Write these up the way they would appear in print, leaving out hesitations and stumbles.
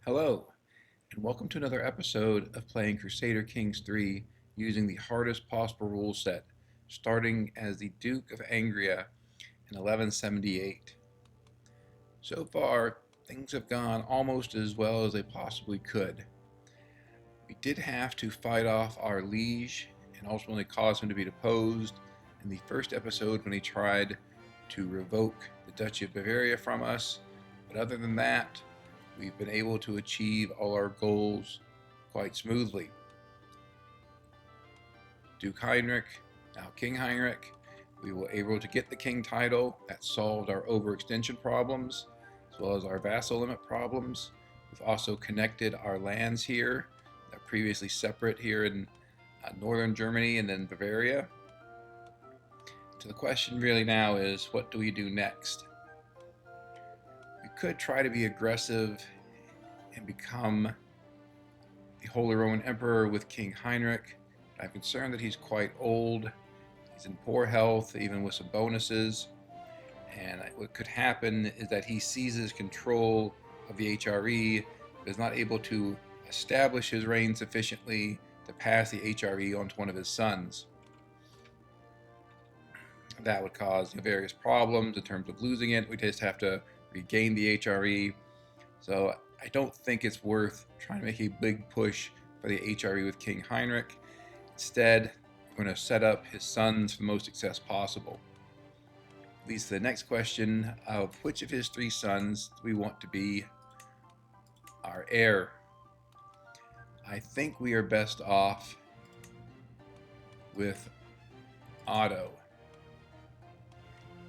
Hello, and welcome to another episode of playing Crusader Kings 3 using the hardest possible rule set, starting as the Duke of Angria in 1178. So far, things have gone almost as well as they possibly could. We did have to fight off our liege and ultimately cause him to be deposed in the first episode when he tried to revoke the Duchy of Bavaria from us, but other than that, we've been able to achieve all our goals quite smoothly. Duke Heinrich, now King Heinrich, we were able to get the king title. That solved our overextension problems, as well as our vassal limit problems. We've also connected our lands here that are previously separate here in northern Germany and then Bavaria. So the question really now is, what do we do next? We could try to be aggressive and become the Holy Roman Emperor with King Heinrich. I'm concerned that he's quite old. He's in poor health, even with some bonuses. And what could happen is that he seizes control of the HRE, but is not able to establish his reign sufficiently to pass the HRE on to one of his sons. That would cause various problems in terms of losing it. We just have to regain the HRE. So I don't think it's worth trying to make a big push for the HRE with King Heinrich. Instead, we're going to set up his sons for the most success possible. Leads to the next question of which of his three sons do we want to be our heir. I think we are best off with Otto.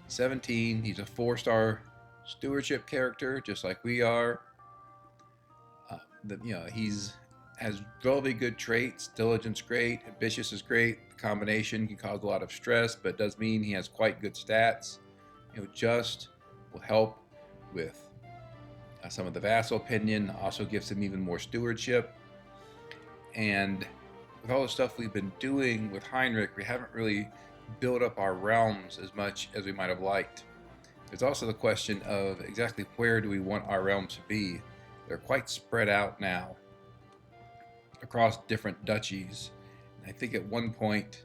17, he's a 4-star stewardship character, just like we are. He's has relatively good traits. Diligence great, ambitious is great. The combination can cause a lot of stress, but it does mean he has quite good stats. Just will help with some of the vassal opinion. Also gives him even more stewardship. And with all the stuff we've been doing with Heinrich, we haven't really built up our realms as much as we might have liked. There's also the question of exactly where do we want our realms to be. They're quite spread out now across different duchies. And I think at one point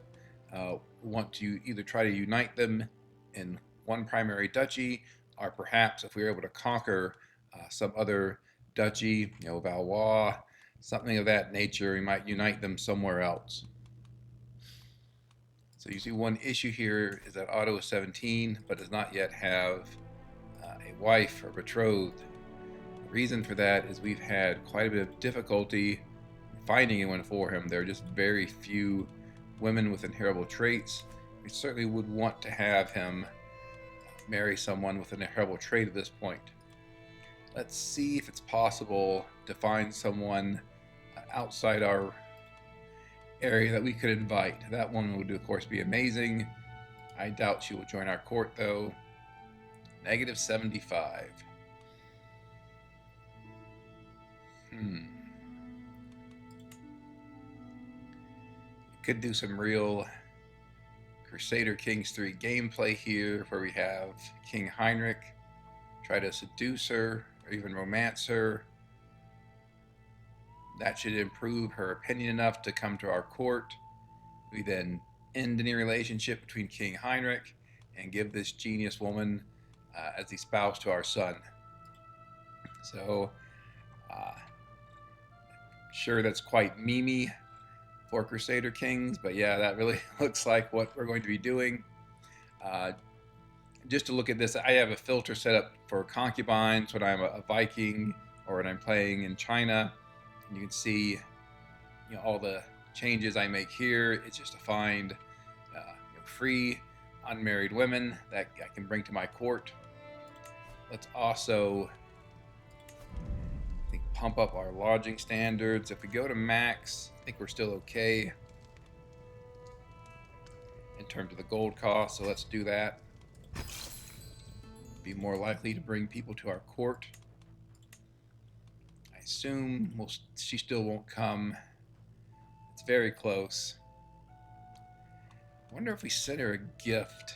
we want to either try to unite them in one primary duchy, or perhaps if we were able to conquer some other duchy, Valois, something of that nature, we might unite them somewhere else. So you see one issue here is that Otto is 17 but does not yet have a wife or betrothed. The reason for that is we've had quite a bit of difficulty finding anyone for him. There are just very few women with inheritable traits. We certainly would want to have him marry someone with an inheritable trait at this point. Let's see if it's possible to find someone outside our area that we could invite. That one would, of course, be amazing. I doubt she will join our court, though. -75. Could do some real Crusader Kings 3 gameplay here, where we have King Heinrich try to seduce her or even romance her. That should improve her opinion enough to come to our court. We then end any relationship between King Heinrich and give this genius woman as the spouse to our son. So, sure, that's quite memey for Crusader Kings, but yeah, that really looks like what we're going to be doing. Just to look at this, I have a filter set up for concubines when I'm a Viking or when I'm playing in China. And you can see all the changes I make here. It's just to find free unmarried women that I can bring to my court. Let's also pump up our lodging standards. If we go to max, I think we're still okay in terms of the gold cost, so let's do that. Be more likely to bring people to our court. I assume she still won't come. It's very close. I wonder if we send her a gift.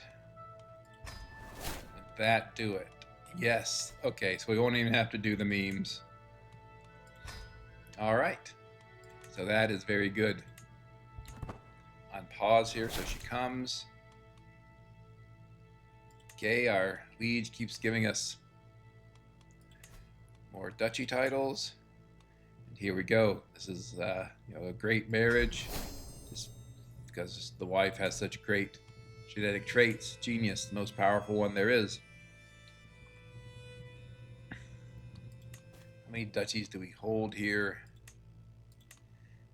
Would that do it? Yes. Okay, so we won't even have to do the memes. All right. So that is very good. On pause here, so she comes. Okay, our liege keeps giving us more duchy titles. And here we go. This is a great marriage, just because the wife has such great genetic traits. Genius, the most powerful one there is. How many duchies do we hold here?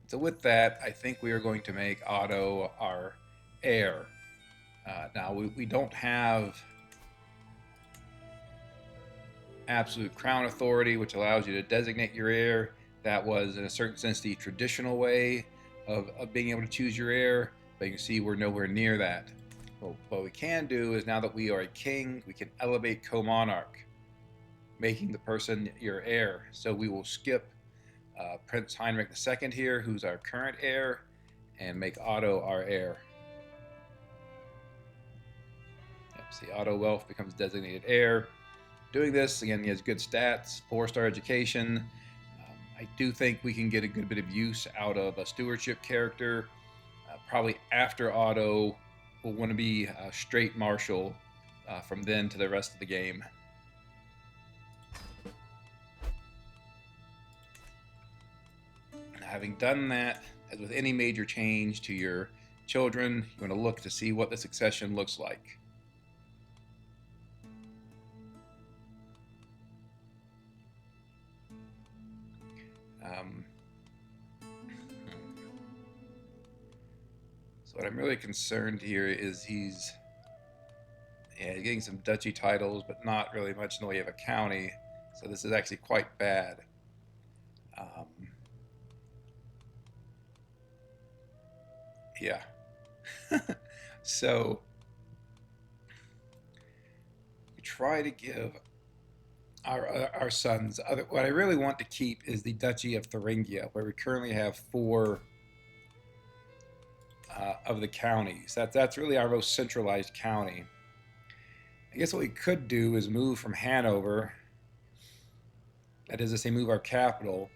So with that, I think we are going to make Otto our heir. Now, we don't have absolute crown authority, which allows you to designate your heir. That was, in a certain sense, the traditional way of being able to choose your heir, but you can see we're nowhere near that. Well, what we can do is, now that we are a king, we can elevate co-monarch, making the person your heir. So we will skip Prince Heinrich II here, who's our current heir, and make Otto our heir. Yep, see, Otto Wealth becomes designated heir. Doing this, again, he has good stats, 4-star education. I do think we can get a good bit of use out of a stewardship character. Probably after Otto, we'll want to be a straight marshal from then to the rest of the game. Having done that, as with any major change to your children, you want to look to see what the succession looks like. So what I'm really concerned here is he's getting some duchy titles, but not really much in the way of a county. So this is actually quite bad. Yeah. So we try to give our sons what I really want to keep is the Duchy of Thuringia, where we currently have 4 of the counties. That's really our most centralized county. I guess what we could do is move from Hanover. That is to say, move our capital.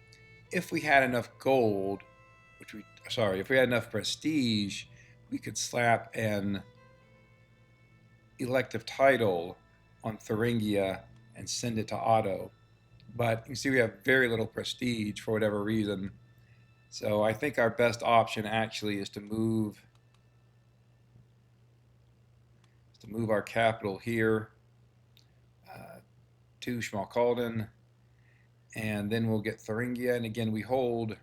If we had enough gold, if we had enough prestige, we could slap an elective title on Thuringia and send it to Otto. But you can see we have very little prestige for whatever reason. So I think our best option actually is to move our capital here to Schmalkalden, and then we'll get Thuringia. And again, we hold,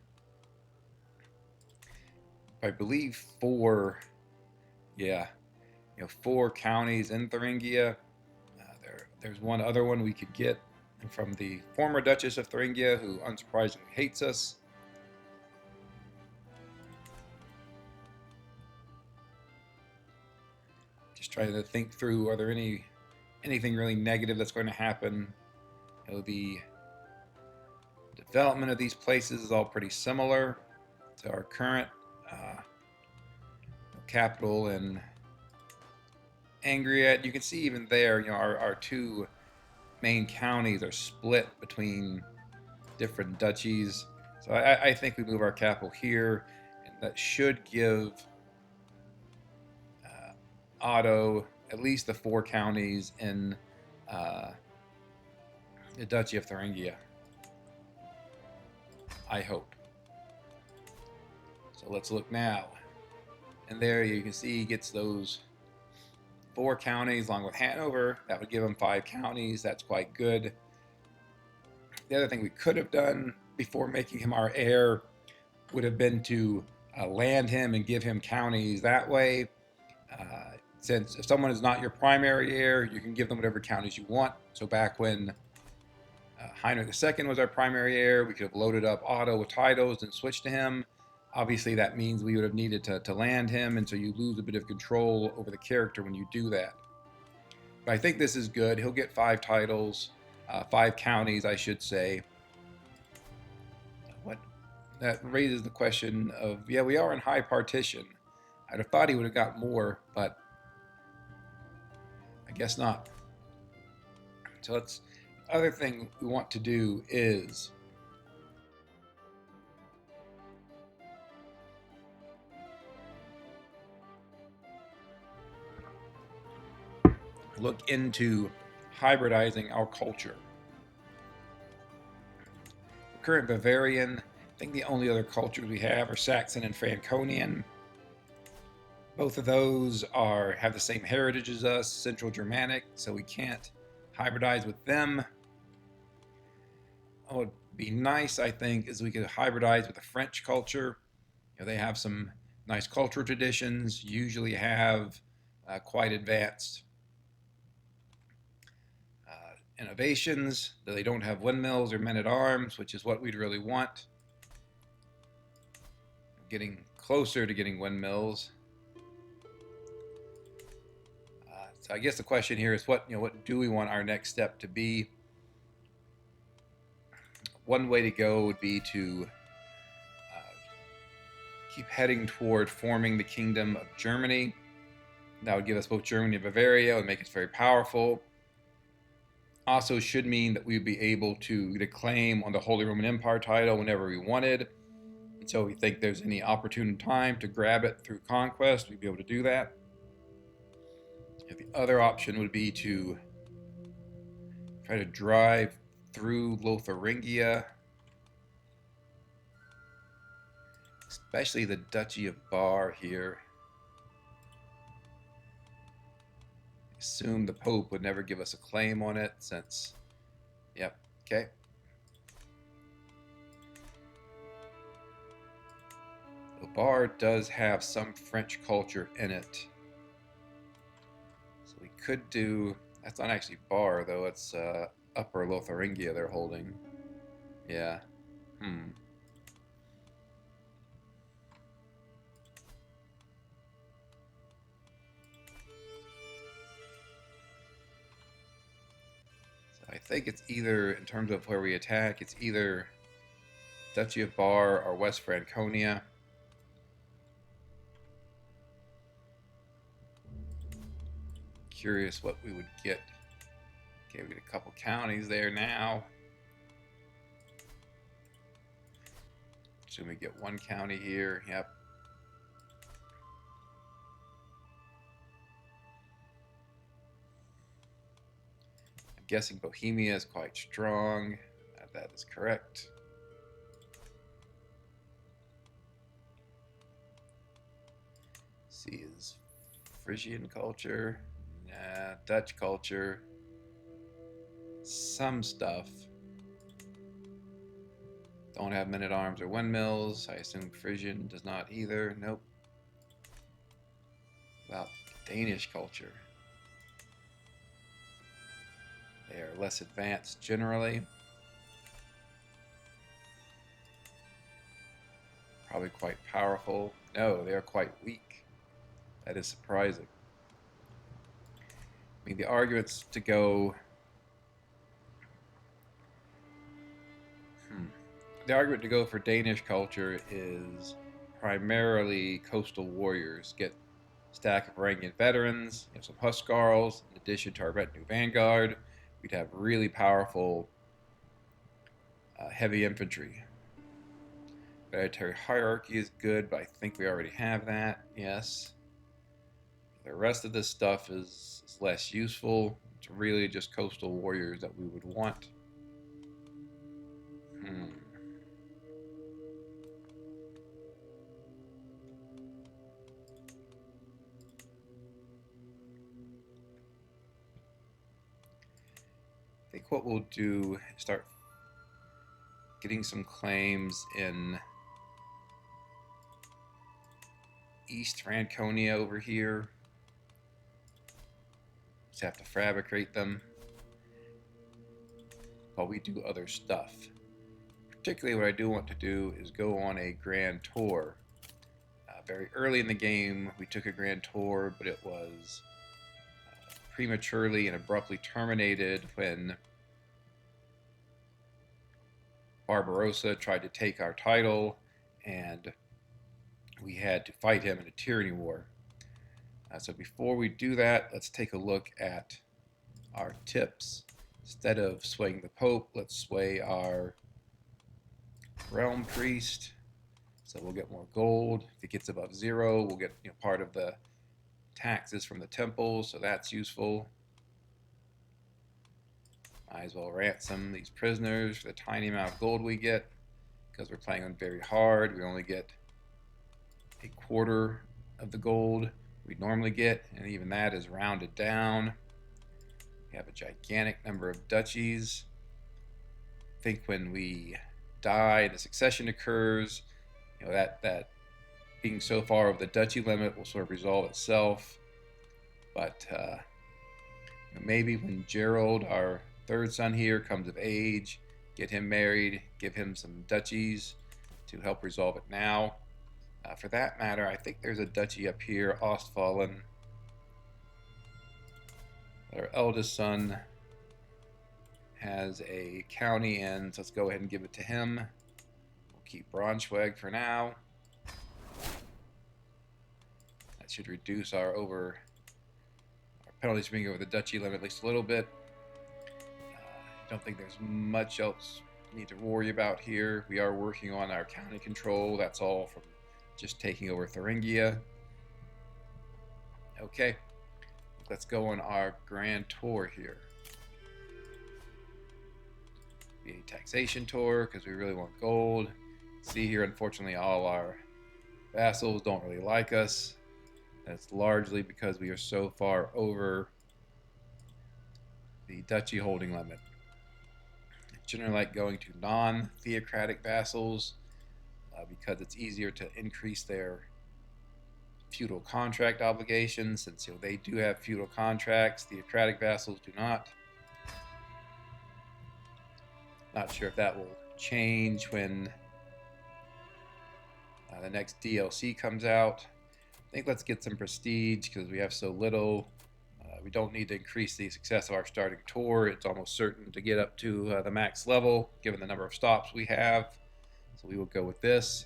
I believe, 4 counties in Thuringia. There's one other one we could get from the former Duchess of Thuringia, who unsurprisingly hates us. Just trying to think through, are there anything really negative that's going to happen? The development of these places is all pretty similar to our current capital in Angria. You can see even there, our 2 main counties are split between different duchies. So I think we move our capital here, and that should give Otto at least the 4 counties in the Duchy of Thuringia. I hope. So let's look now. And there you can see he gets those 4 counties along with Hanover. That would give him 5 counties. That's quite good. The other thing we could have done before making him our heir would have been to land him and give him counties that way. Since if someone is not your primary heir, you can give them whatever counties you want. So back when Heinrich II was our primary heir, we could have loaded up Otto with titles and switched to him. Obviously, that means we would have needed to land him, and so you lose a bit of control over the character when you do that. But I think this is good. He'll get 5 titles, 5 counties, I should say. That raises the question of, we are in high partition. I'd have thought he would have got more, but I guess not. So other thing we want to do is look into hybridizing our culture. Current Bavarian, I think the only other cultures we have are Saxon and Franconian. Both of those have the same heritage as us, Central Germanic, so we can't hybridize with them. What would be nice, I think, is we could hybridize with the French culture. They have some nice cultural traditions, usually have quite advanced innovations, though they don't have windmills or men-at-arms, which is what we'd really want. Getting closer to getting windmills. So I guess the question here is what do we want our next step to be? One way to go would be to keep heading toward forming the Kingdom of Germany. That would give us both Germany and Bavaria. It would make us very powerful. Also should mean that we would be able to get a claim on the Holy Roman Empire title whenever we wanted. And so if we think there's any opportune time to grab it through conquest, we'd be able to do that. And the other option would be to try to drive through Lotharingia, especially the Duchy of Bar here. Assume the Pope would never give us a claim on it since, yep, okay. The Bar does have some French culture in it. So we could do, that's not actually Bar though, it's Upper Lotharingia they're holding. Yeah, I think it's either, in terms of where we attack, it's either Duchy of Bar or West Franconia. Curious what we would get. Okay, we get a couple counties there now. Should we get one county here? Yep. I'm guessing Bohemia is quite strong. That is correct. See, is Frisian culture, Dutch culture, some stuff. Don't have men-at-arms or windmills. I assume Frisian does not either. Nope. About Danish culture. They are less advanced generally. Probably quite powerful. No, they are quite weak. That is surprising. I mean, the arguments to go... The argument to go for Danish culture is primarily coastal warriors. Get a stack of Varangian veterans, some Huscarls, in addition to our retinue vanguard. We'd have really powerful heavy infantry. Hereditary hierarchy is good, but I think we already have that. Yes. The rest of this stuff is less useful. It's really just coastal warriors that we would want. I think what we'll do is start getting some claims in East Franconia over here. Just have to fabricate them while we do other stuff. Particularly what I do want to do is go on a grand tour. Very early in the game we took a grand tour, but it was prematurely and abruptly terminated when Barbarossa tried to take our title, and we had to fight him in a tyranny war. So before we do that, let's take a look at our tips. Instead of swaying the Pope, let's sway our realm priest. So we'll get more gold. If it gets above 0, we'll get part of the taxes from the temples, so that's useful. Might as well ransom these prisoners for the tiny amount of gold we get, because we're playing on very hard. We only get a quarter of the gold we normally get, and even that is rounded down. We have a gigantic number of duchies. I think when we die, the succession occurs. That being so far over the duchy limit will sort of resolve itself. But maybe when Gerald, our third son here, comes of age, get him married, give him some duchies to help resolve it now. For that matter, I think there's a duchy up here, Ostfalen, that our eldest son has a county in, so let's go ahead and give it to him. We'll keep Braunschweig for now. That should reduce our penalties for being over the duchy limit at least a little bit. I don't think there's much else we need to worry about here. We are working on our county control. That's all from just taking over Thuringia. Okay, let's go on our grand tour here. Be a taxation tour because we really want gold. See here, unfortunately, all our vassals don't really like us. That's largely because we are so far over the duchy holding limit. I generally like going to non-theocratic vassals because it's easier to increase their feudal contract obligations, since they do have feudal contracts. Theocratic vassals do not. Not sure if that will change when the next DLC comes out. I think let's get some prestige because we have so little. We don't need to increase the success of our starting tour. It's almost certain to get up to the max level given the number of stops we have. So we will go with this.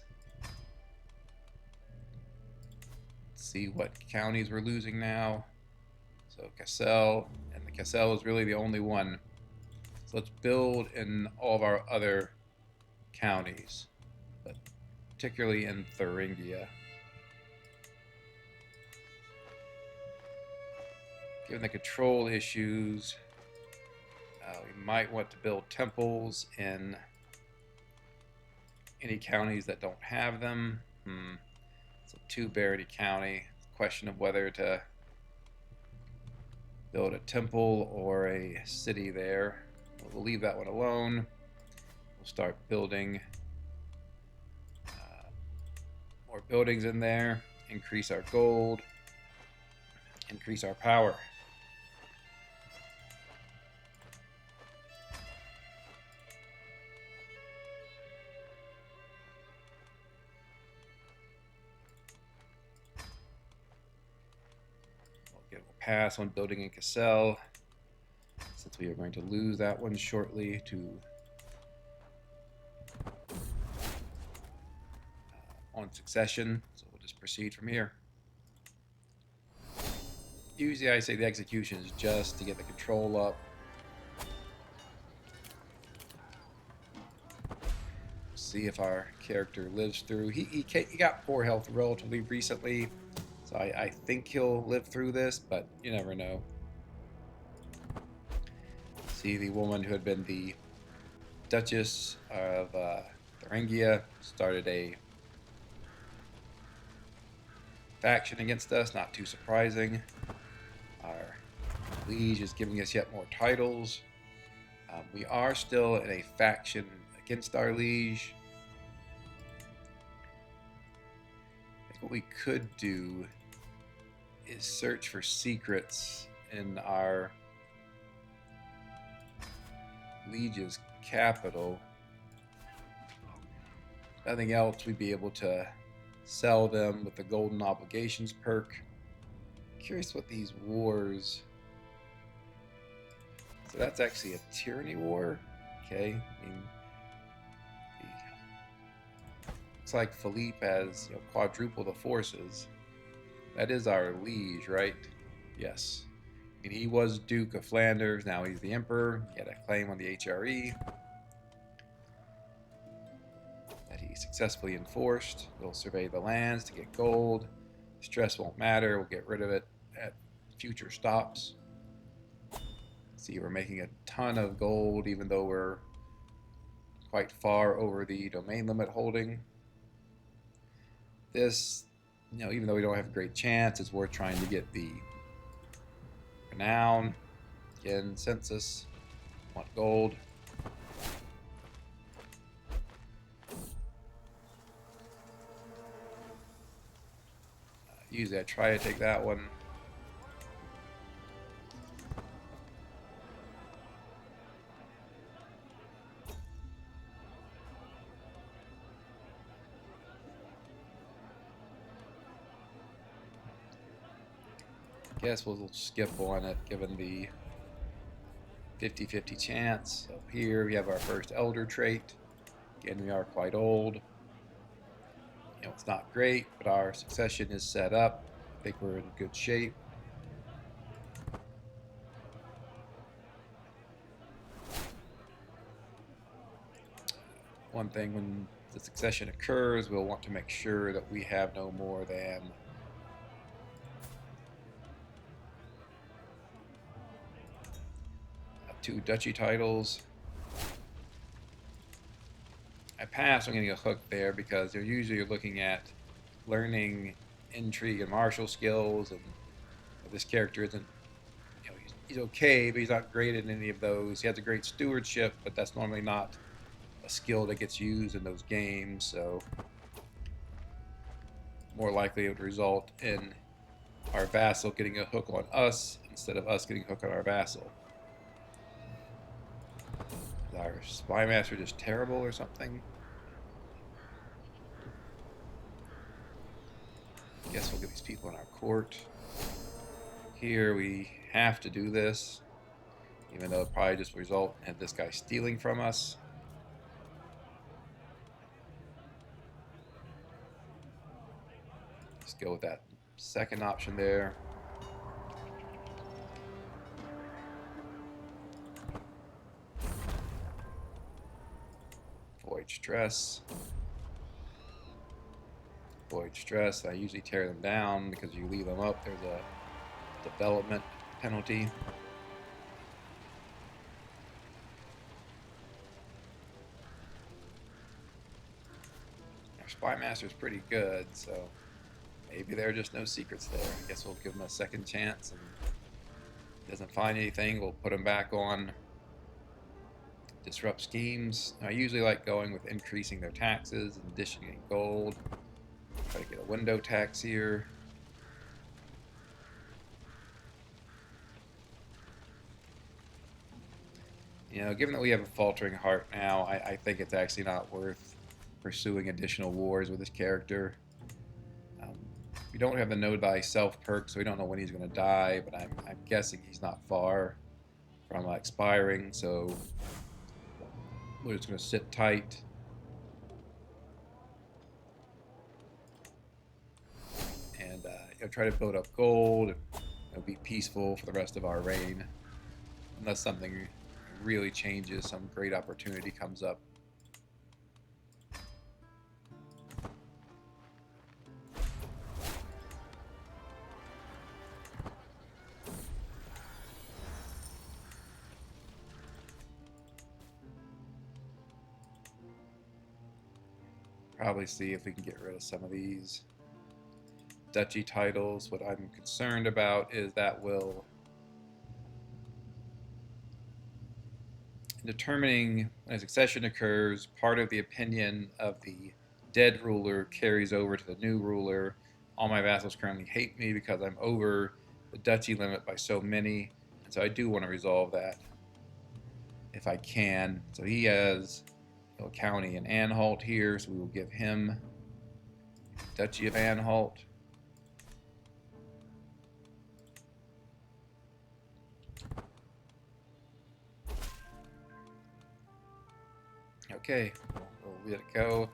Let's see what counties we're losing now. So Cassel, and the Cassel is really the only one. So let's build in all of our other counties, but particularly in Thuringia. Given the control issues, we might want to build temples in any counties that don't have them. It's a two-barony county. It's a question of whether to build a temple or a city there. We'll leave that one alone. We'll start building more buildings in there, increase our gold, increase our power. We'll pass on building in Cassel, since we are going to lose that one shortly to on succession, so we'll just proceed from here. Usually I say the execution is just to get the control up. See if our character lives through. He got poor health relatively recently, so I think he'll live through this, but you never know. See, the woman who had been the Duchess of Thuringia started a faction against us, not too surprising. Our liege is giving us yet more titles. We are still in a faction against our liege. I think what we could do is search for secrets in our liege's capital. If nothing else, we'd be able to sell them with the golden obligations perk. Curious what these wars. So that's actually a tyranny war. Okay, I mean, looks like Philippe has quadruple the forces. That is our liege, right? Yes. I mean, he was Duke of Flanders. Now he's the Emperor. He had a claim on the HRE that he successfully enforced. We'll survey the lands to get gold. Stress won't matter. We'll get rid of it at future stops. See, we're making a ton of gold, even though we're quite far over the domain limit holding. This, even though we don't have a great chance, it's worth trying to get the renown. Again, census, want gold. Usually I try to take that one. Guess we'll skip on it given the 50-50 chance. So here we have our first elder trait. Again, we are quite old. It's not great, but our succession is set up. I think we're in good shape. One thing, when the succession occurs, we'll want to make sure that we have no more than 2 duchy titles. I passed on getting a hook there because they're usually looking at learning intrigue and martial skills, and this character isn't, he's okay, but he's not great at any of those. He has a great stewardship, but that's normally not a skill that gets used in those games, so more likely it would result in our vassal getting a hook on us instead of us getting a hook on our vassal. Is our spy master just terrible or something? I guess we'll get these people in our court. Here we have to do this, even though it probably just result in this guy stealing from us. Let's go with that second option there. Void stress. Void stress. I usually tear them down because you leave them up, there's a development penalty. Our spy master is pretty good, so maybe there are just no secrets there. I guess we'll give him a second chance, and if he doesn't find anything, we'll put him back on disrupt schemes. I usually like going with increasing their taxes, in addition to getting gold. Try to get a window tax here. Given that we have a faltering heart now, I think it's actually not worth pursuing additional wars with this character. We don't have the node by self perk, so we don't know when he's going to die, but I'm guessing he's not far from expiring, so we're just going to sit tight. And try to build up gold and be peaceful for the rest of our reign, unless something really changes, some great opportunity comes up. Probably see if we can get rid of some of these duchy titles. What I'm concerned about is that will, in determining when a succession occurs, part of the opinion of the dead ruler carries over to the new ruler. All my vassals currently hate me because I'm over the duchy limit by so many, and so I do want to resolve that if I can. So he has a county in Anhalt here, so we will give him Duchy of Anhalt. Okay, we'll let it go.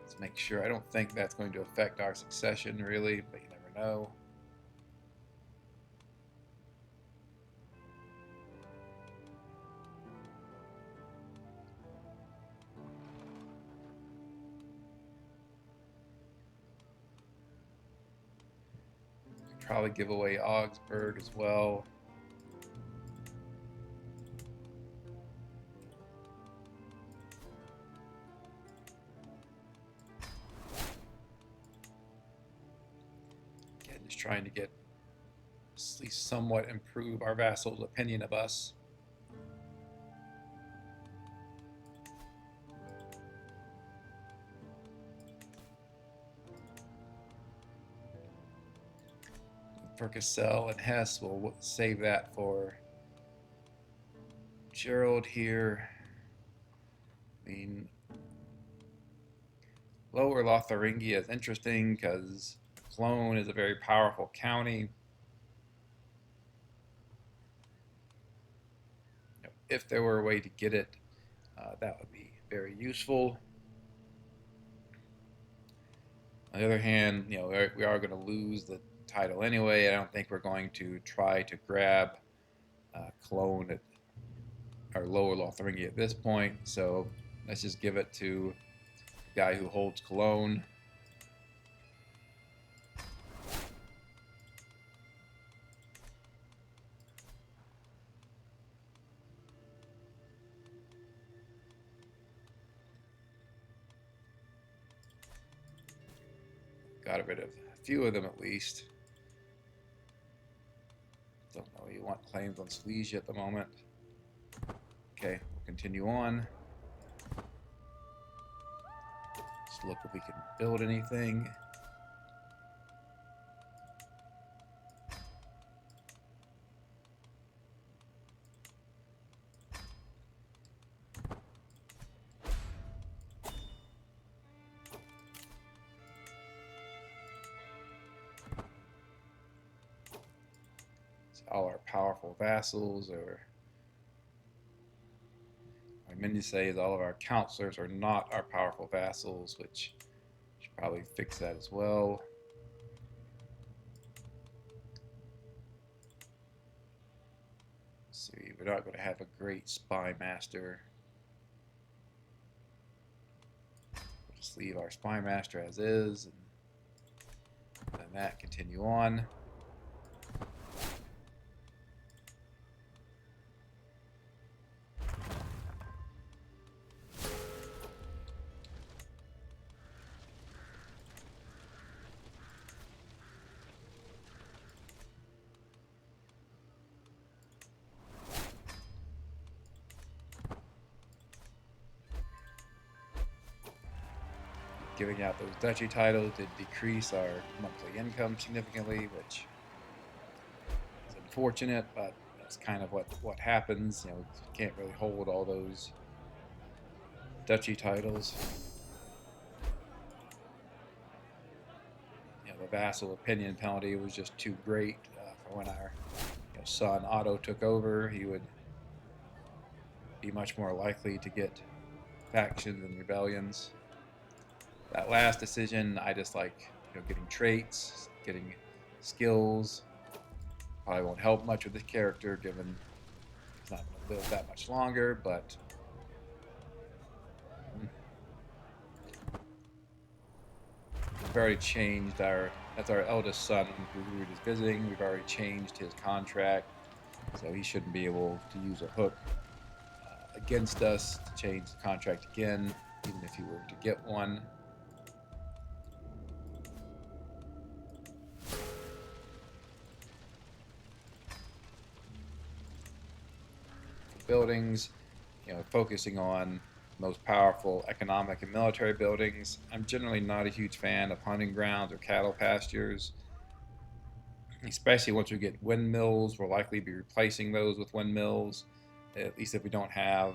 Let's make sure. I don't think that's going to affect our succession really, but you never know. Probably give away Augsburg as well. Just trying to get at least somewhat improve our vassals' opinion of us. For Cassell and Hess, we'll save that for Gerald here. I mean, Lower Lotharingia is interesting because Cologne is a very powerful county. If there were a way to get it, that would be very useful. On the other hand, we are going to lose the title anyway. I don't think we're going to try to grab Cologne at our Lower Lotharingia at this point. So let's just give it to the guy who holds Cologne. Got rid of a few of them at least. Don't know you want claims on Silesia at the moment. Okay, we'll continue on. Just look if we can build anything. All our powerful vassals, or what I meant to say is all of our counselors are not our powerful vassals, which should probably fix that as well. Let's see, we're not going to have a great spy master. We'll just leave our spy master as is, and then that continue on. Giving out those duchy titles did decrease our monthly income significantly, which is unfortunate, but that's kind of what happens. You can't really hold all those duchy titles. The vassal opinion penalty was just too great for when our son Otto took over. He would be much more likely to get factions and rebellions. That last decision, I just like getting traits, getting skills. Probably won't help much with this character, given he's not going to live that much longer. But we've already changed our. That's our eldest son who we were just visiting. We've already changed his contract, so he shouldn't be able to use a hook against us to change the contract again, even if he were to get one. Buildings, focusing on most powerful economic and military buildings. I'm generally not a huge fan of hunting grounds or cattle pastures, especially once we get windmills. We'll likely be replacing those with windmills, at least if we don't have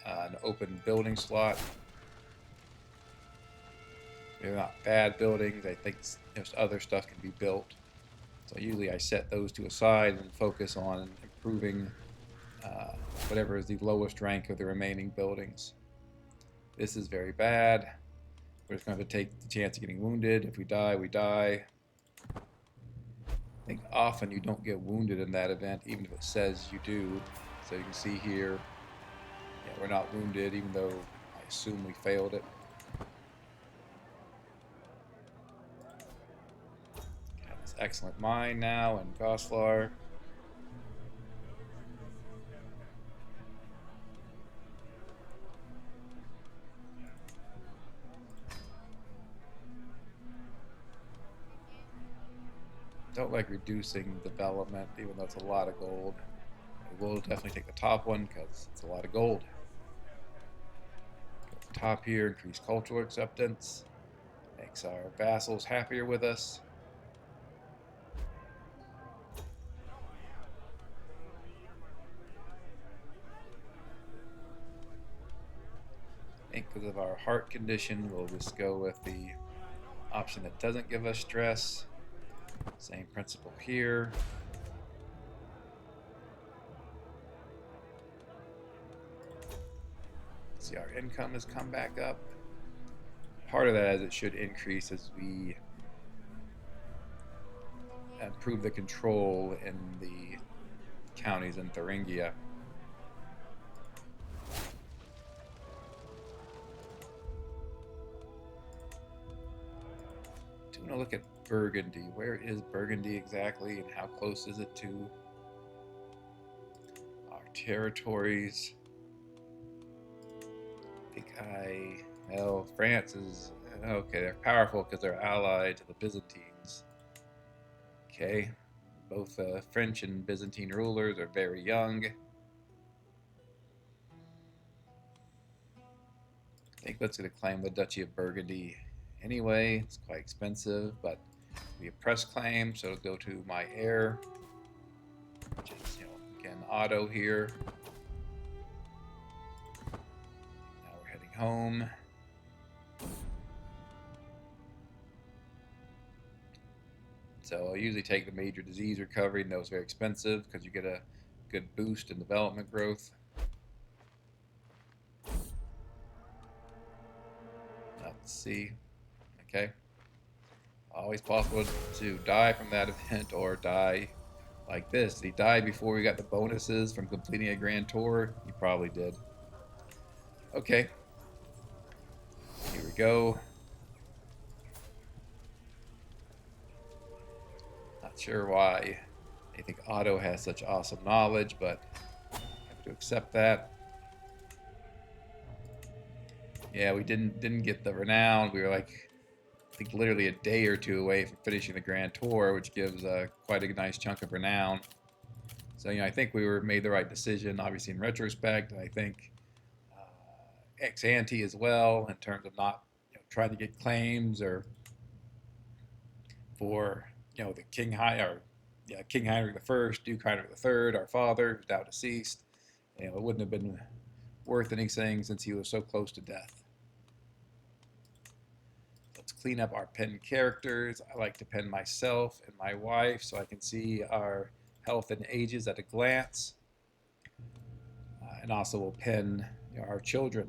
an open building slot. They're not bad buildings. I think other stuff can be built. So usually I set those to a side and focus on improving whatever is the lowest rank of the remaining buildings. This is very bad. We're just going to have to take the chance of getting wounded. If we die, we die. I think often you don't get wounded in that event, even if it says you do. So you can see here, we're not wounded, even though I assume we failed it. Got this excellent mine now in Goslar. Don't like reducing development, even though it's a lot of gold. I will definitely take the top one because it's a lot of gold. Go to the top here, increase cultural acceptance. Makes our vassals happier with us. I think because of our heart condition, we'll just go with the option that doesn't give us stress. Same principle here. See, our income has come back up. Part of that is it should increase as we improve the control in the counties in Thuringia. Do want to look at Burgundy. Where is Burgundy exactly, and how close is it to our territories? Well, France is, okay, they're powerful because they're allied to the Byzantines. Okay, both French and Byzantine rulers are very young. I think that's going to claim the Duchy of Burgundy anyway. It's quite expensive, but we have press claim, so it'll go to my heir, which is, again, Otto here. Now we're heading home. So I usually take the major disease recovery, and those are very expensive because you get a good boost in development growth. Let's see. Okay. Always possible to die from that event or die like this. Did he die before we got the bonuses from completing a grand tour? He probably did. Okay. Here we go. Not sure why they think Otto has such awesome knowledge, but I have to accept that. Yeah, we didn't get the renown. We were like, I think literally a day or two away from finishing the grand tour, which gives quite a nice chunk of renown. So I think we made the right decision, obviously in retrospect. And I think ex ante as well, in terms of not trying to get claims or for the King Heinrich the First, Duke Heinrich the Third, our father, who's now deceased. It wouldn't have been worth anything since he was so close to death. Let's clean up our pen characters. I like to pen myself and my wife so I can see our health and ages at a glance. And also we'll pen our children.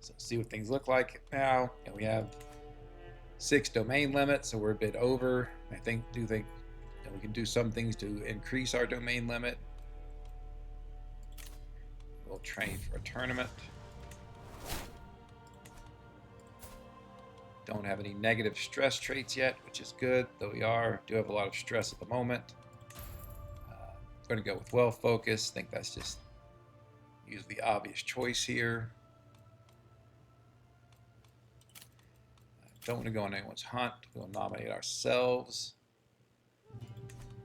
So see what things look like now. We have 6 domain limits, so we're a bit over. I do think we can do some things to increase our domain limit. We'll train for a tournament. Don't have any negative stress traits yet, which is good, though we do have a lot of stress at the moment. I'm going to go with well focused. I think that's just usually the obvious choice here. Don't want to go on anyone's hunt. We'll nominate ourselves.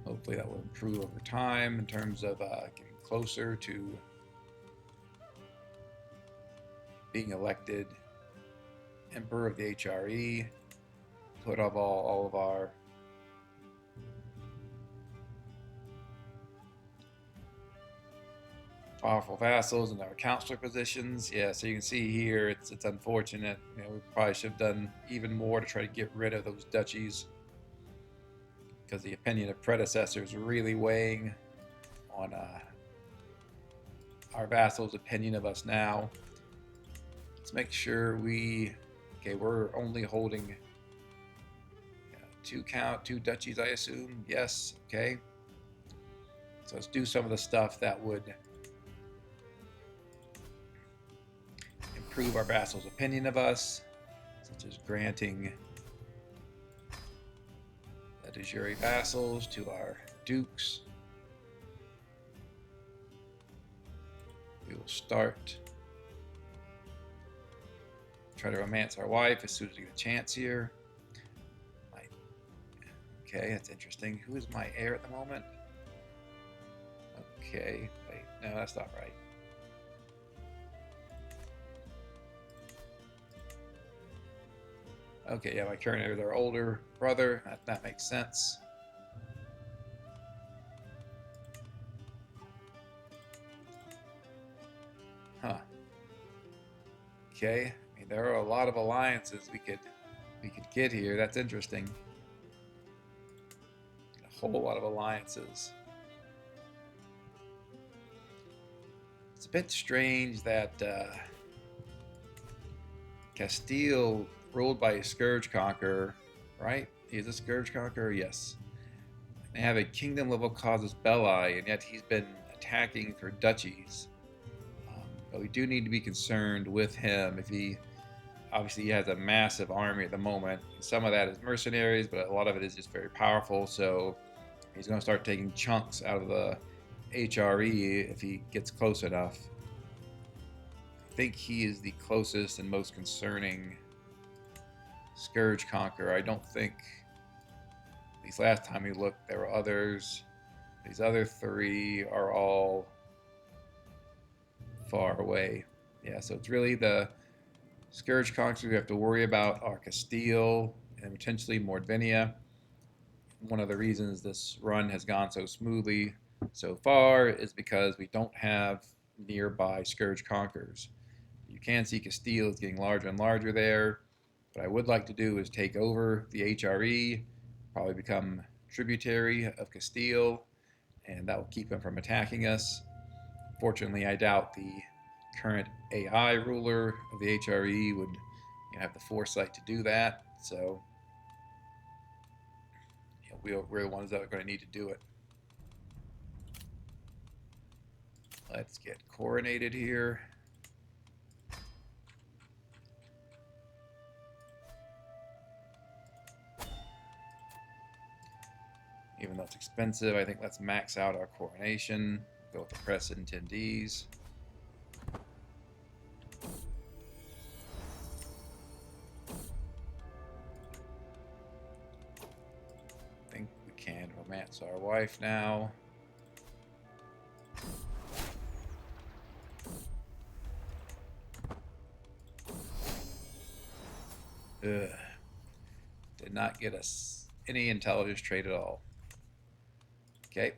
Hopefully that will improve over time in terms of getting closer to being elected Emperor of the HRE. Put up all of our powerful vassals and our counselor positions. Yeah, so you can see here it's unfortunate. We probably should have done even more to try to get rid of those duchies, because the opinion of predecessors are really weighing on our vassals' opinion of us now. Let's make sure we're only holding two duchies, I assume. Yes, okay. So let's do some of the stuff that would improve our vassals' opinion of us, such as granting de jure vassals to our dukes. We will try to romance our wife as soon as we get a chance here. My Okay, that's interesting. Who is my heir at the moment? Okay, wait, no, that's not right. Okay, yeah, my current heir is our older brother. That makes sense. Huh. Okay. I mean, there are a lot of alliances we could get here. That's interesting. A whole lot of alliances. It's a bit strange that Castile ruled by a scourge conqueror, right? He's a scourge conqueror, yes. They have a kingdom level casus belli, and yet he's been attacking for duchies. But we do need to be concerned with him. If he obviously he has a massive army at the moment. Some of that is mercenaries, but a lot of it is just very powerful. So he's going to start taking chunks out of the HRE if he gets close enough. I think he is the closest and most concerning Scourge Conqueror. I don't think, at least last time we looked, there were others. These other three are all far away. Yeah, so it's really the Scourge Conquerors we have to worry about are Castile and potentially Mordvinia. One of the reasons this run has gone so smoothly so far is because we don't have nearby Scourge Conquerors. You can see Castile is getting larger and larger there. What I would like to do is take over the HRE, probably become tributary of Castile, and that will keep them from attacking us. Fortunately, I doubt the current AI ruler of the HRE would have the foresight to do that. So we're the ones that are going to need to do it. Let's get coronated here. Even though it's expensive, I think let's max out our coronation. Go with the press attendees. I think we can romance our wife now. Ugh. Did not get us any intelligence trait at all. Okay.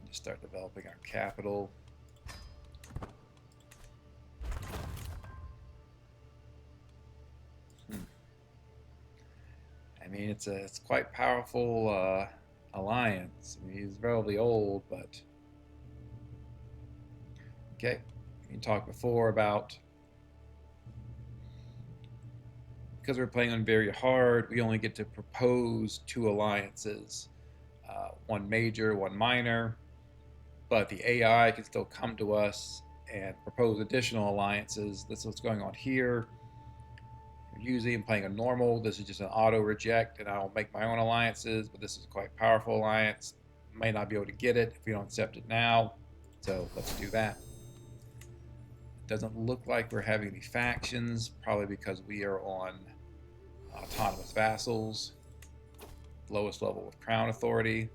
Just start developing our capital. I mean, it's quite powerful alliance. I mean, he's relatively old, but okay. We talked before about because we're playing on very hard, we only get to propose 2 alliances, one major, one minor. But the AI can still come to us and propose additional alliances. This is what's going on here. Usually I'm playing a normal. This is just an auto reject, and I'll make my own alliances, but this is a quite powerful alliance. May not be able to get it if we don't accept it now, so let's do that. It doesn't look like we're having any factions, probably because we are on autonomous vassals, lowest level of crown authority,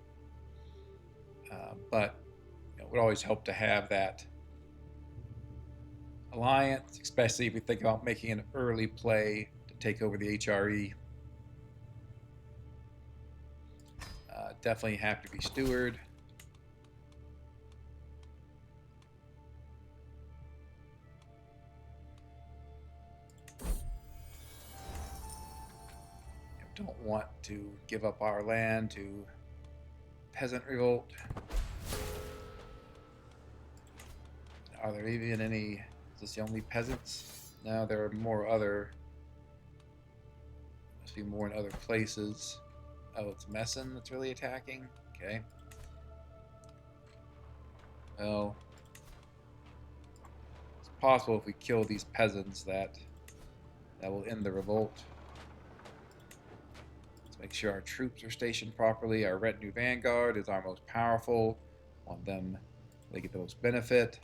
but it would always help to have that alliance, especially if we think about making an early play to take over the HRE. Definitely have to be steward. Don't want to give up our land to peasant revolt. Are there even any? Is this the only peasants? No, there are more other. Must be more in other places. Oh, it's Messin that's really attacking? Okay. Well, it's possible if we kill these peasants that will end the revolt. It's Let's make sure our troops are stationed properly. Our retinue vanguard is our most powerful. Want them, they get the most benefit.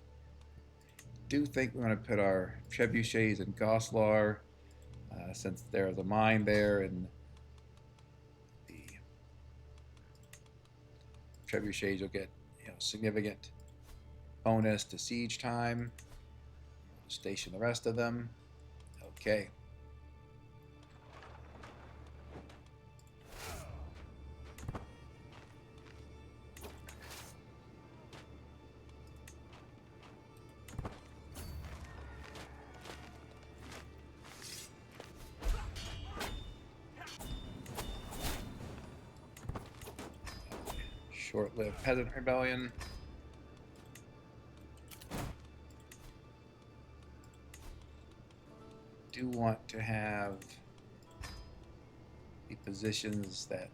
Do think we're going to put our trebuchets in Goslar, since there's a mine there, and the trebuchets will get significant bonus to siege time. We'll station the rest of them. Okay. Short-lived peasant rebellion. Do want to have the positions that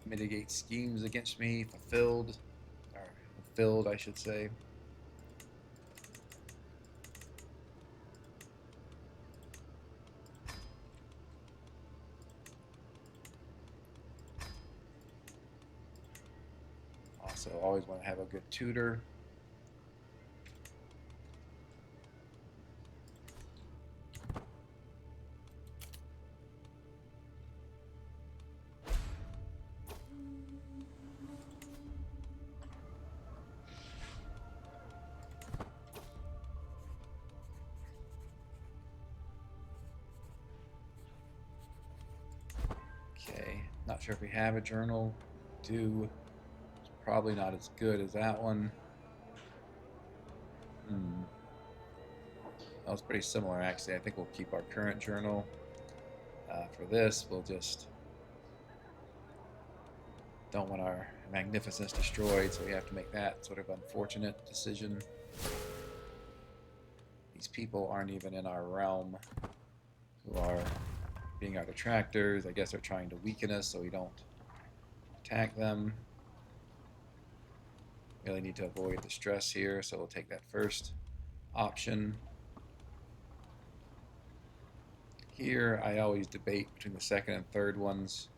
mitigate schemes against me fulfilled, or fulfilled, I should say. Also, always want to have a good tutor. Okay, not sure if we have a journal. Do. It's probably not as good as that one. That was pretty similar, actually. I think we'll keep our current journal. For this, we'll just don't want our magnificence destroyed, so we have to make that sort of unfortunate decision. These people aren't even in our realm who are being our detractors. I guess they're trying to weaken us so we don't attack them. Really need to avoid the stress here, so we'll take that first option. Here, I always debate between the second and third ones.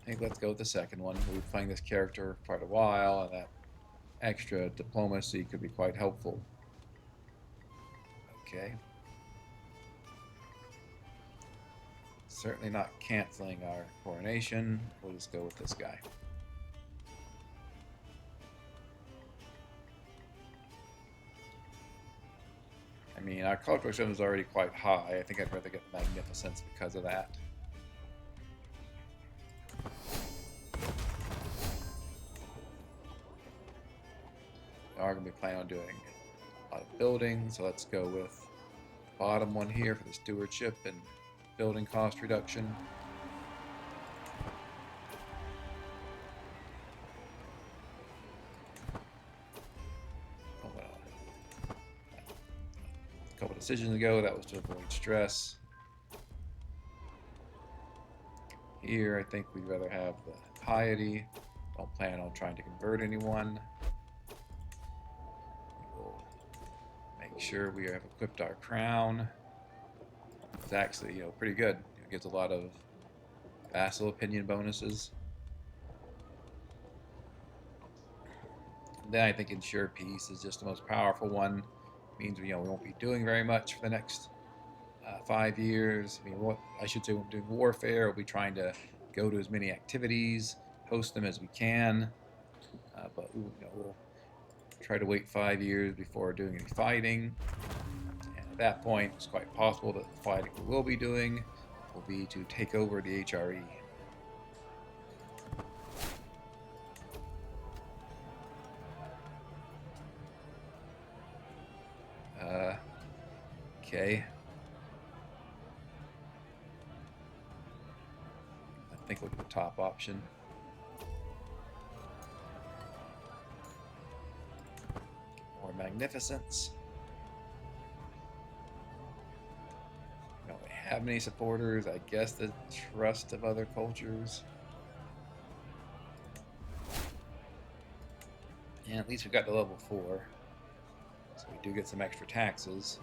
I think let's go with the second one. We've been playing this character for quite a while, and that extra diplomacy could be quite helpful. Okay. Certainly not canceling our coronation. We'll just go with this guy. I mean, our cultural system is already quite high. I think I'd rather get magnificence because of that. We are going to be planning on doing a lot of building, so let's go with the bottom one here for the stewardship and building cost reduction. A couple decisions ago, that was to avoid stress. Here, I think we'd rather have the piety. Don't plan on trying to convert anyone. We'll make sure we have equipped our crown. It's actually, pretty good. It gives a lot of vassal opinion bonuses. And then I think ensure peace is just the most powerful one. It means we won't be doing very much for the next 5 years. I mean, I should say we're doing warfare. We'll be trying to go to as many activities, host them as we can, but we'll try to wait 5 years before doing any fighting. And at that point, it's quite possible that the fighting we will be doing will be to take over the HRE. Okay. I think we'll do the top option. More magnificence. We don't really have many supporters. I guess the trust of other cultures. And at least we got to level 4. So we do get some extra taxes.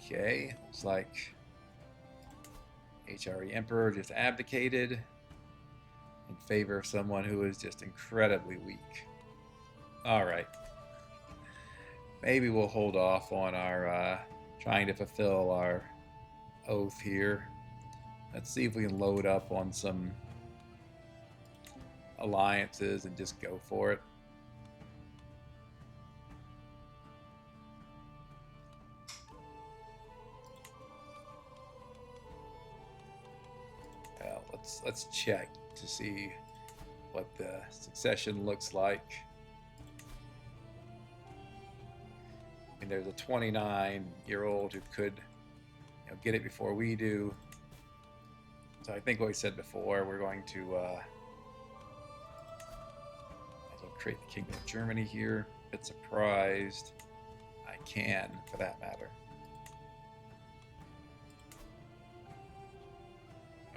Okay, looks like HRE Emperor just abdicated in favor of someone who is just incredibly weak. Alright. Maybe we'll hold off on our trying to fulfill our oath here. Let's see if we can load up on some alliances and just go for it. Well, let's check to see what the succession looks like. I mean, there's a 29-year-old who could, get it before we do. So I think what we said before, we're going to create the Kingdom of Germany here. A bit surprised. I can, for that matter.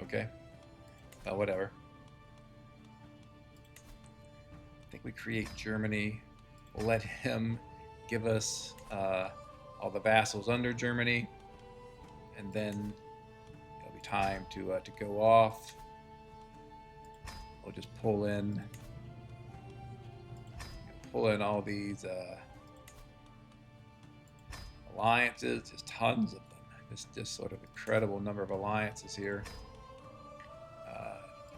Okay. Well, whatever. I think we create Germany. We'll let him give us all the vassals under Germany, and then it'll be time to go off. We'll just pull in all these alliances, just tons of them. Just sort of incredible number of alliances here.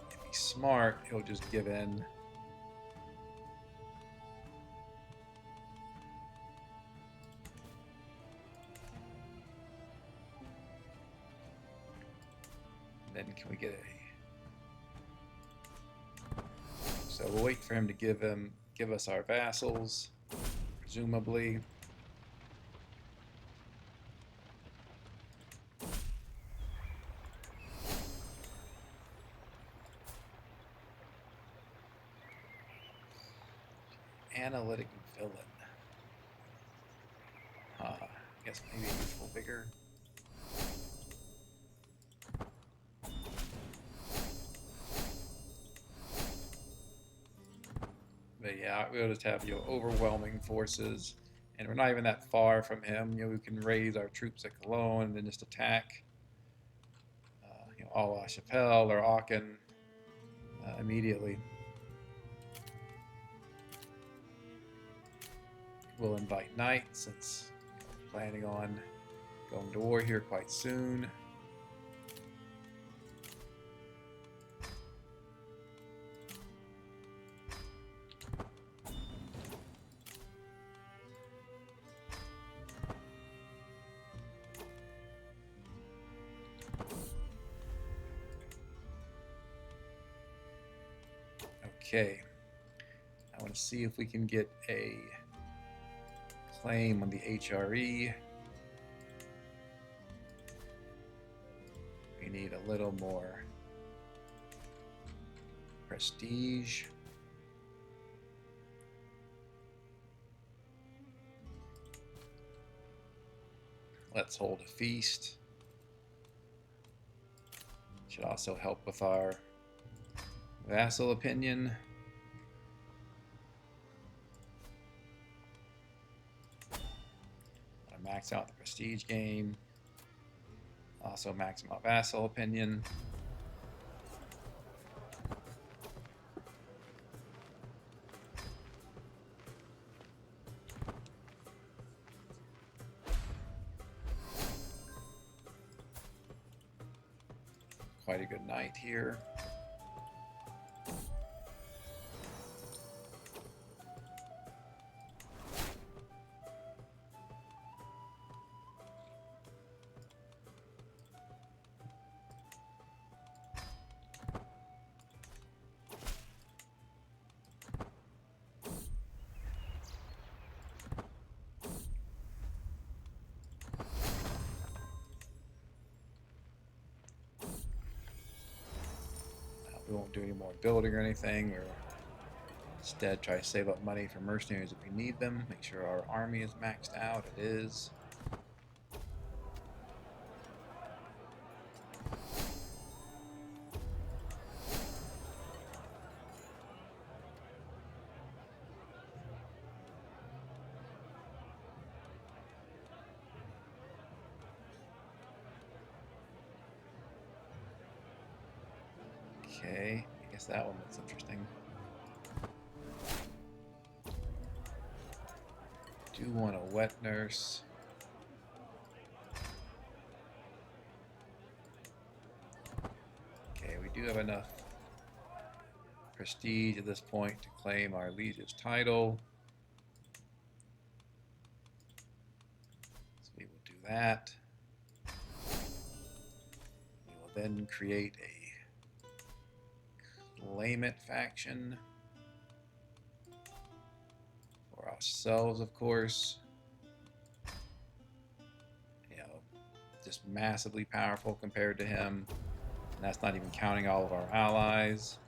If he's smart, he'll just give in. Then can we get a? So we'll wait for him to give us our vassals, presumably. Analytic villain. I guess maybe a youthful vigor. But yeah, we'll just have overwhelming forces, and we're not even that far from him. We can raise our troops at Cologne and then just attack. A la Chapelle or Aachen immediately. We'll invite knights since we're planning on going to war here quite soon. Okay, I want to see if we can get a claim on the HRE. We need a little more prestige. Let's hold a feast. Should also help with our vassal opinion. I'm gonna max out the prestige gain. Also max out vassal opinion. Quite a good night here. We won't do any more building or anything. We'll instead try to save up money for mercenaries if we need them. Make sure our army is maxed out. It is. Okay, I guess that one looks interesting. Do want a wet nurse. Okay, we do have enough prestige at this point to claim our liege's title. So we will do that. We will then create a claim it faction for ourselves, of course. You know, just massively powerful compared to him. And that's not even counting all of our allies.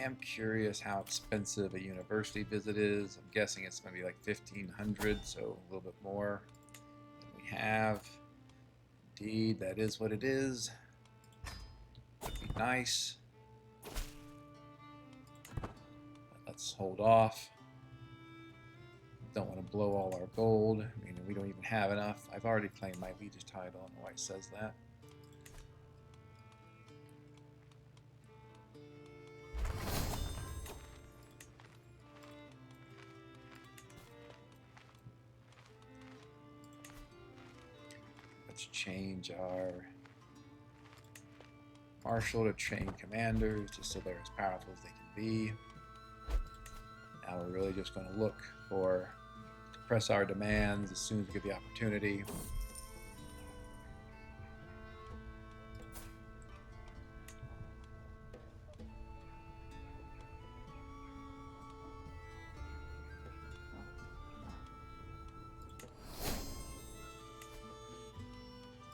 I'm curious how expensive a university visit is. I'm guessing it's going to be like 1,500, so a little bit more than we have. Indeed, that is what it is. Would be nice. But let's hold off. Don't want to blow all our gold. I mean, we don't even have enough. I've already claimed my liege's title. I don't know why it says that. Let's change our marshal to train commanders just so they're as powerful as they can be. Now we're really just going to look to press our demands as soon as we get the opportunity.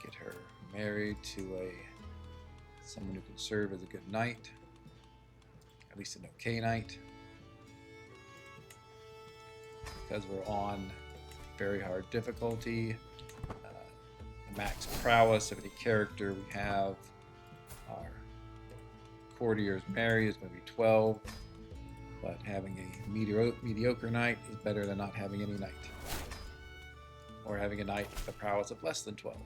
Get her married to someone who can serve as a good knight, at least an okay knight. Because we're on very hard difficulty, the max prowess of any character we have, our courtiers marry is going to be 12, but having a mediocre knight is better than not having any knight, or having a knight with a prowess of less than 12.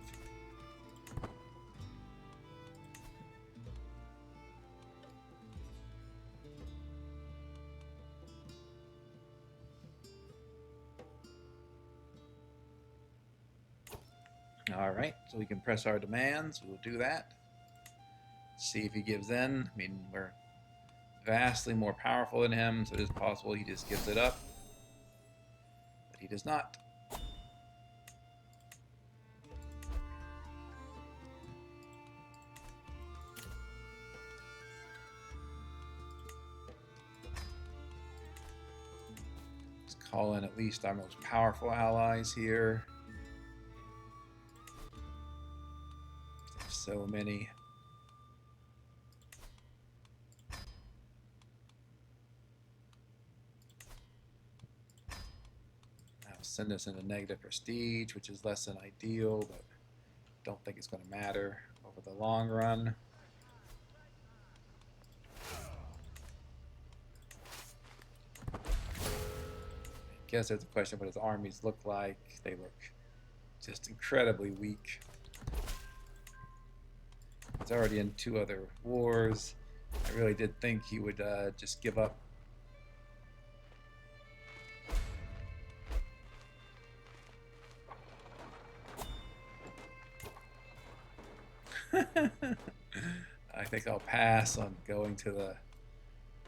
All right, so we can press our demands. We'll do that. See if he gives in. I mean, we're vastly more powerful than him, so it is possible he just gives it up. But he does not. Let's call in at least our most powerful allies here. So many. That'll send us into negative prestige, which is less than ideal, but don't think it's going to matter over the long run. I guess there's a question what his armies look like. They look just incredibly weak. He's already in 2 other wars. I really did think he would just give up. I think I'll pass on going to the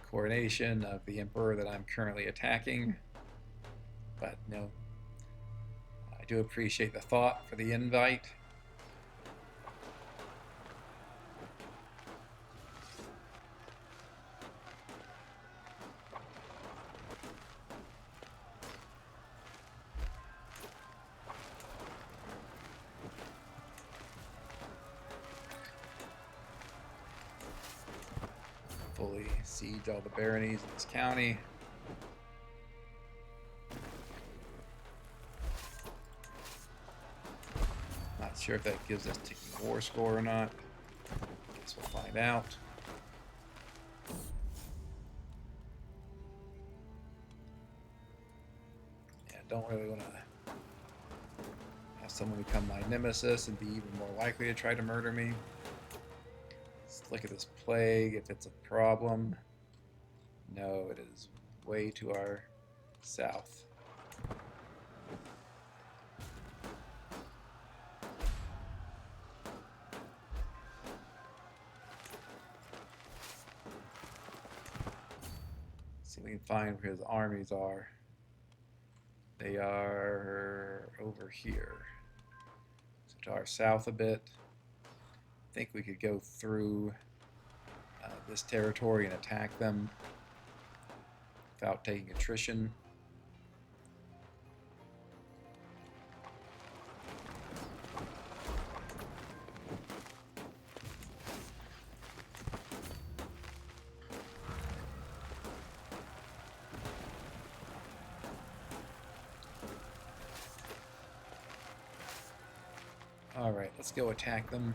coronation of the emperor that I'm currently attacking. But no, I do appreciate the thought for the invite. Fully siege all the baronies in this county. sure if that gives us ticking war score or not. Guess we'll find out. Yeah, don't really want to have someone become my nemesis and be even more likely to try to murder me. Let's look at this plague, if it's a problem. No, it is way to our south. See if we can find where his armies are. They are over here. So to our south a bit. I think we could go through this territory and attack them without taking attrition. Alright, let's go attack them.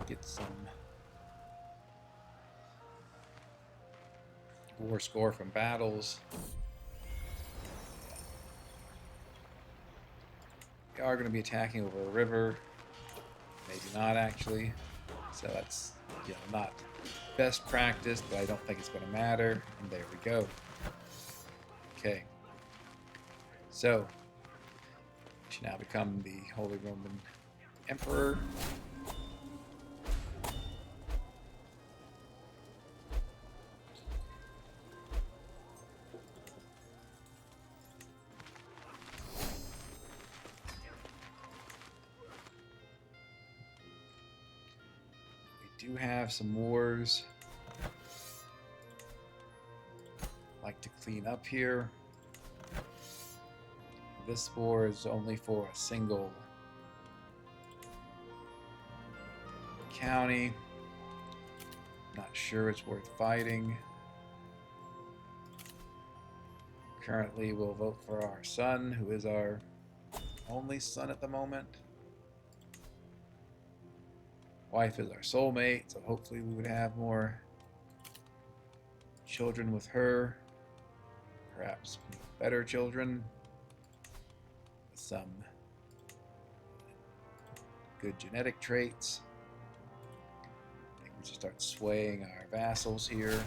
Get some war score from battles. We are going to be attacking over a river. Maybe not, actually. So that's, not best practice, but I don't think it's going to matter. And there we go. Okay. So, we should now become the Holy Roman Emperor. We do have some wars I'd like to clean up here. This war is only for a single county. Not sure it's worth fighting. Currently, we'll vote for our son, who is our only son at the moment. Wife is our soulmate, so hopefully we would have more children with her. Perhaps better children. With some good genetic traits. I think we should start swaying our vassals here.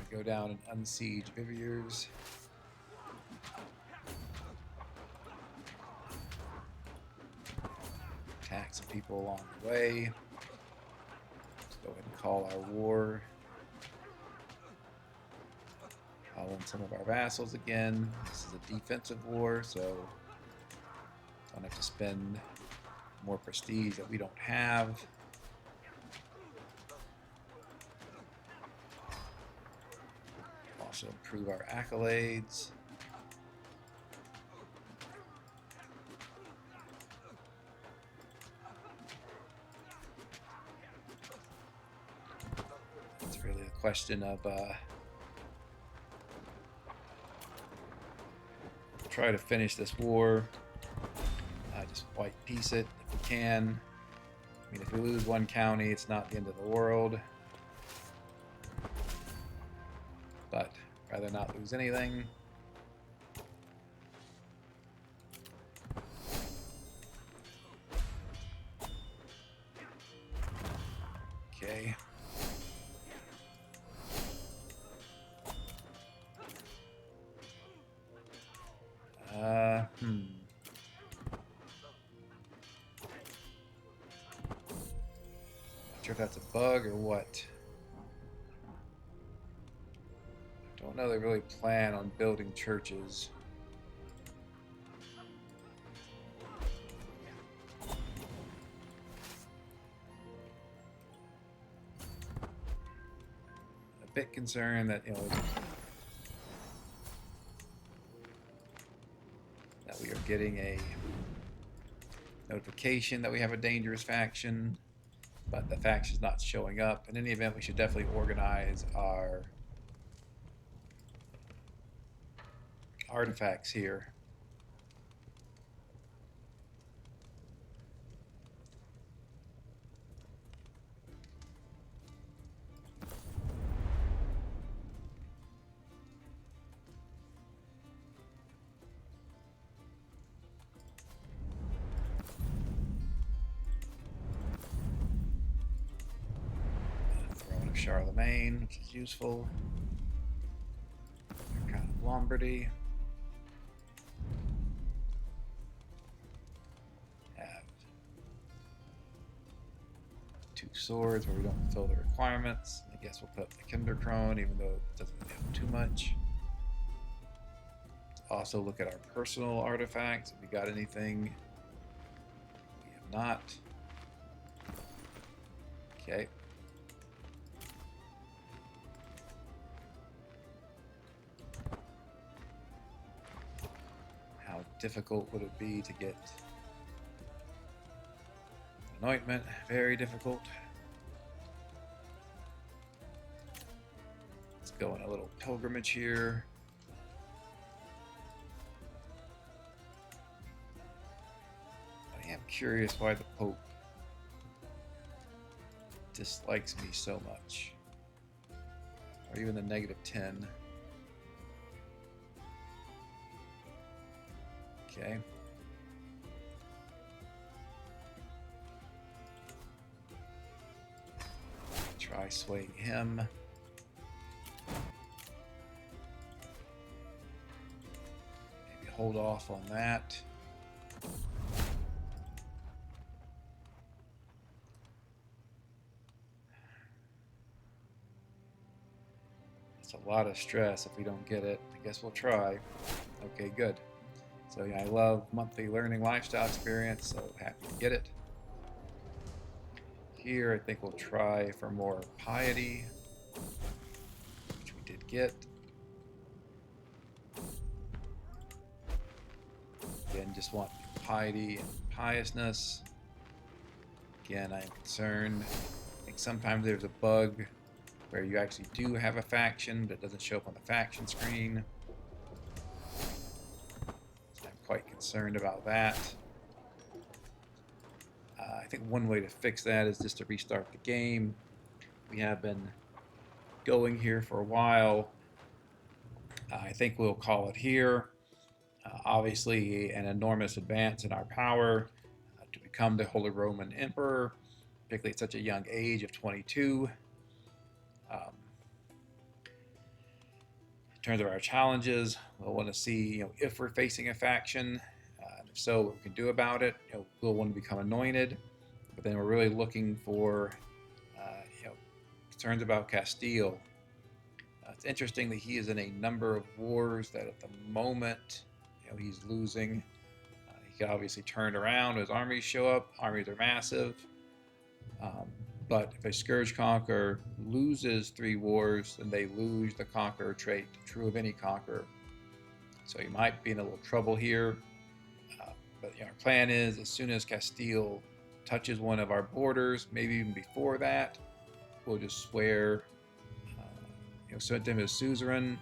Go down and unsiege Viviers. Attack some people along the way. Let's go ahead and call our war. Call in some of our vassals again. This is a defensive war, so don't have to spend more prestige that we don't have. Also improve our accolades. It's really a question of try to finish this war. Just white peace it if we can. I mean, if we lose one county, it's not the end of the world. But rather not lose anything. Okay. Not sure if that's a bug or what. Don't know they really plan on building churches. A bit concerned that that we are getting a notification that we have a dangerous faction, but the faction's not showing up. In any event, we should definitely organize our artifacts here. Throne of Charlemagne, which is useful. Count of Lombardy. Have 2 swords where we don't fulfill the requirements. I guess we'll put up the Kinderkrone, even though it doesn't have too much. Also look at our personal artifacts. If we got anything, we have not. Okay. How difficult would it be to get anointment? Very difficult. Let's go on a little pilgrimage here. I am curious why the Pope dislikes me so much. Or even the -10. Okay. Try swaying him. Maybe hold off on that. It's a lot of stress if we don't get it. I guess we'll try. Okay, good. So yeah, I love monthly learning lifestyle experience, so happy to get it. Here, I think we'll try for more piety, which we did get. Again, just want piety and piousness. Again, I am concerned. I think sometimes there's a bug where you actually do have a faction, but it doesn't show up on the faction screen. So I'm quite concerned about that. I think one way to fix that is just to restart the game. We have been going here for a while. I think we'll call it here. Obviously, an enormous advance in our power to become the Holy Roman Emperor, particularly at such a young age of 22. In terms of our challenges, we'll want to see, if we're facing a faction, and if so, what we can do about it. We'll want to become anointed, but then we're really looking for, concerns about Castile. It's interesting that he is in a number of wars that at the moment, he's losing. He can obviously turn around as armies show up. Armies are massive. But if a Scourge Conqueror loses 3 wars, then they lose the Conqueror trait, true of any Conqueror. So you might be in a little trouble here. But our plan is, as soon as Castile touches one of our borders, maybe even before that, we'll just swear, send him as suzerain.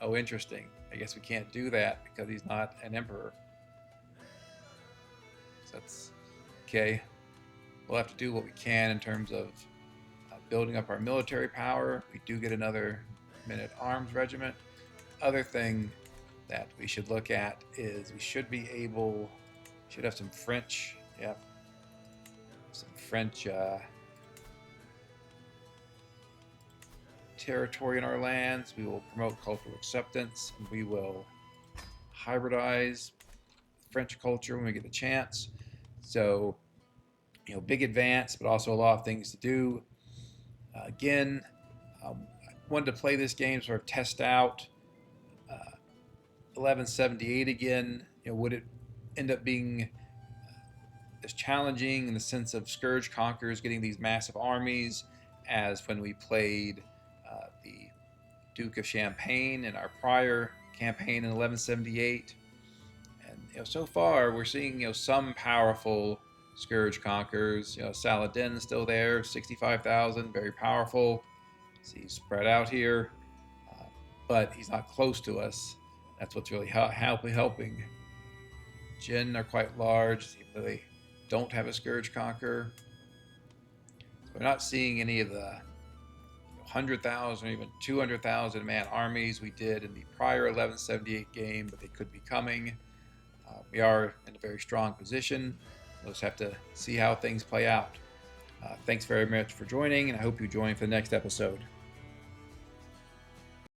Oh, interesting. I guess we can't do that because he's not an emperor. So that's okay. We'll have to do what we can in terms of building up our military power. We do get another men-at-arms regiment. Other thing that we should look at is we should have some French, some French territory in our lands. We will promote cultural acceptance, and we will hybridize French culture when we get the chance. So, big advance, but also a lot of things to do. Again, I wanted to play this game, sort of test out 1178 again. Would it end up being as challenging in the sense of Scourge Conquerors getting these massive armies as when we played the Duke of Champagne in our prior campaign in 1178? And so far we're seeing some powerful Scourge conquerors. Saladin's still there, 65,000, very powerful. See, he's spread out here, uh, but he's not close to us. That's what's really helping. Jin are quite large. They really don't have a Scourge conqueror. So we're not seeing any of the 100,000 or even 200,000 man armies we did in the prior 1178 game, but they could be coming. We are in a very strong position. We'll just have to see how things play out. Thanks very much for joining, and I hope you join for the next episode.